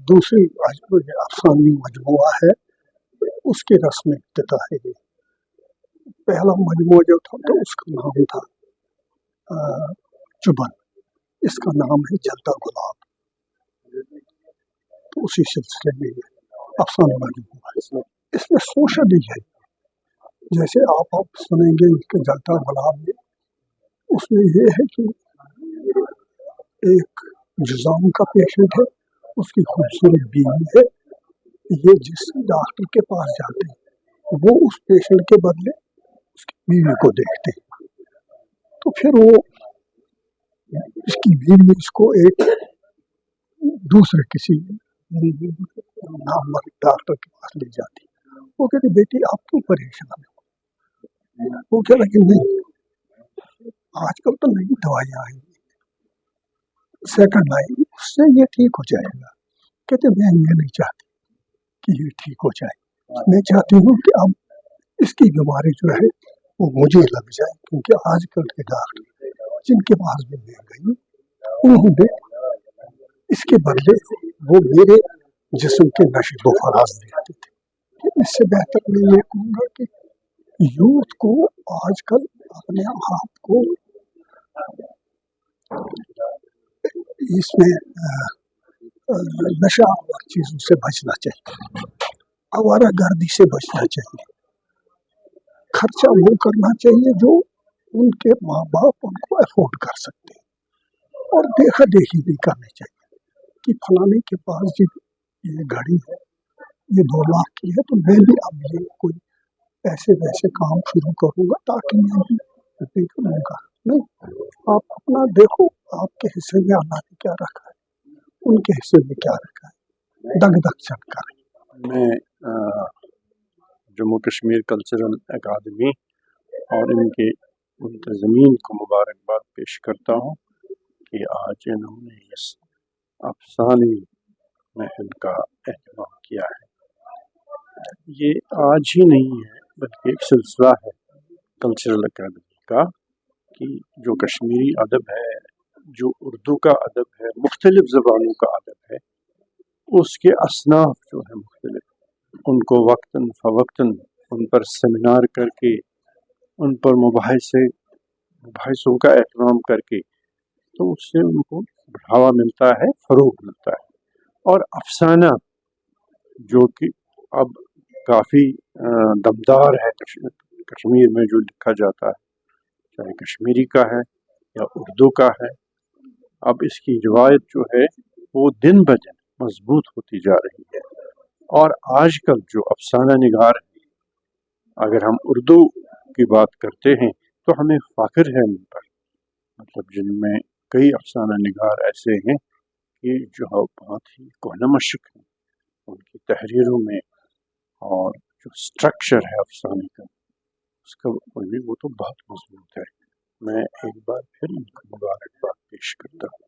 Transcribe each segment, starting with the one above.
دوسری افسانوی مجموعہ ہے، اس کی رسم افتتاح ہے یہ۔ پہلا مجموعہ جو تھا تو اس کا نام تھا چبن، اس کا نام ہے جلتا گلاب۔ تو اسی سلسلے میں یہ افسانہ مجموعہ ہے۔ اس میں سوشل ہی ہے، جیسے آپ سنیں گے کہ جلتا گلاب میں اس میں یہ ہے کہ ایک جزام کا پیشنٹ ہے، اس کی خوبصورت بیوی ہے، یہ جس ڈاکٹر کے پاس جاتے ہیں وہ اس پیشنٹ کے بدلے اس کی بیوی کو دیکھتے ہیں، تو پھر وہ اس کی بیوی اس کو ایک دوسرے کسی نامور ڈاکٹر کے پاس لے جاتی، وہ کہتے بیٹی آپ کیوں پریشان ہو؟ وہ کہہ رہا کہ نہیں، آج کل تو نئی دوائیاں آئی سیکنڈ لائن، اس سے یہ ٹھیک ہو جائے گا۔ کہتے میں یہ نہیں چاہتی کہ یہ ٹھیک ہو جائے، میں چاہتی ہوں کہ اب اس کی بیماری جو ہے وہ مجھے لگ جائے، کیونکہ آج کل کے ڈاکٹر جن کے پاس بھی میں گئی انہوں نے اس کے بدلے وہ میرے جسم کے نشے و فراز دیتے تھے۔ اس سے بہتر میں یہ کہوں گا کہ یوتھ کو آج کل اپنے آپ کو اس میں نشہ اور چیزوں سے بچنا چاہیے، آوارہ گردی سے بچنا چاہیے، خرچہ وہ کرنا چاہیے جو ان کے ماں باپ ان کو افورڈ کر سکتے ہیں، اور دیکھا دیکھی نہیں کرنی چاہیے کہ فلانے کے پاس جی یہ گھڑی ہے، یہ 2 لاکھ کی ہے تو میں بھی اب یہ کوئی ایسے ویسے کام شروع کروں گا تاکہ میں بھی کروں گا۔ نہیں، آپ اپنا دیکھو آپ کے حصے میں اللہ نے کیا رکھا ہے، ان کے حصے میں کیا رکھا ہے، دگ دگ چل کر۔ میں جموں کشمیر کلچرل اکیڈمی اور ان کے منتظمین کو مبارکباد پیش کرتا ہوں کہ آج انہوں نے اس افسانوی محل کا اہتمام کیا ہے۔ یہ آج ہی نہیں ہے بلکہ ایک سلسلہ ہے کلچرل اکیڈمی کا، کہ جو کشمیری ادب ہے، جو اردو کا ادب ہے، مختلف زبانوں کا ادب ہے، اس کے اصناف جو ہیں مختلف، ان کو وقتاً فوقتاً ان پر سیمینار کر کے، ان پر مباحثوں کا اہتمام کر کے، تو اس سے ان کو بڑھاوا ملتا ہے، فروغ ملتا ہے۔ اور افسانہ جو کہ اب کافی دمدار ہے کشمیر میں جو لکھا جاتا ہے، چاہے کشمیری کا ہے یا اردو کا ہے، اب اس کی روایت جو ہے وہ دن بدن مضبوط ہوتی جا رہی ہے۔ اور آج کل جو افسانہ نگار ہیں، اگر ہم اردو کی بات کرتے ہیں تو ہمیں فخر ہے ان پر، مطلب جن میں کئی افسانہ نگار ایسے ہیں کہ جو بہت ہی کوہ مشق ہیں ان کی تحریروں میں، اور جو سٹرکچر ہے افسانے کا اس کا وہ تو بہت مضبوط ہے۔ میں ایک بار پھر ان کو مبارکباد پیش کرتا ہوں۔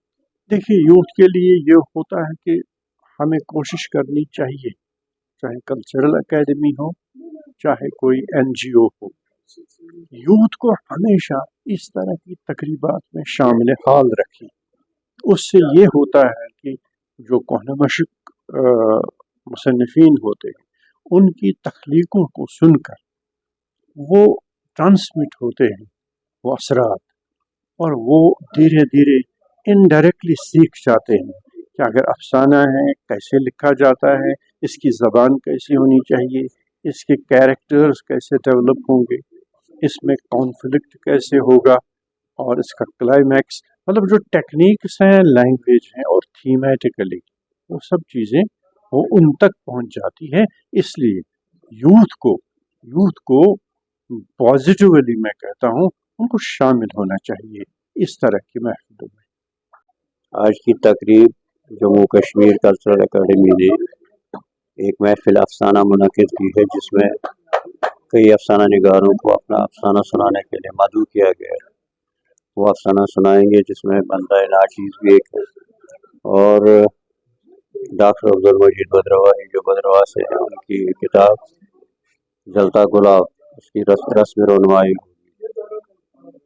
دیکھیے، یوتھ کے لیے یہ ہوتا ہے کہ ہمیں کوشش کرنی چاہیے، چاہے کلچرل اکیڈمی ہو، چاہے کوئی NGO ہو، یوتھ کو ہمیشہ اس طرح کی تقریبات میں شامل حال رکھیں۔ اس سے یہ ہوتا ہے کہ جو کوہ مشق مصنفین ہوتے ہیں ان کی تخلیقوں کو سن کر وہ ٹرانسمٹ ہوتے ہیں وہ اثرات، اور وہ دھیرے دھیرے انڈائریکٹلی سیکھ جاتے ہیں کہ اگر افسانہ ہے کیسے لکھا جاتا ہے، اس کی زبان کیسی ہونی چاہیے، اس کے کیریکٹرز کیسے ڈیولپ ہوں گے، اس میں کانفلکٹ کیسے ہوگا، اور اس کا کلائمیکس، مطلب جو ٹیکنیکس ہیں، لینگویج ہیں، اور تھیمیٹیکلی وہ سب چیزیں وہ ان تک پہنچ جاتی ہیں۔ اس لیے یوتھ کو پازیٹیولی میں کہتا ہوں ان کو شامل ہونا چاہیے اس طرح کی محفلوں میں۔ آج کی تقریب جموں کشمیر کلچرل اکیڈمی نے ایک محفل افسانہ منعقد کی ہے، جس میں کئی افسانہ نگاروں کو اپنا افسانہ سنانے کے لیے مدعو کیا گیا ہے۔ وہ افسانہ سنائیں گے جس میں بندہ ناچیز بھی ایک ہے، اور ڈاکٹر عبدالمجید بدرواہی جو بدرواہ سے ہیں، ان کی کتاب جلتا گلاب اس کی رسم رونمائی ہوگی۔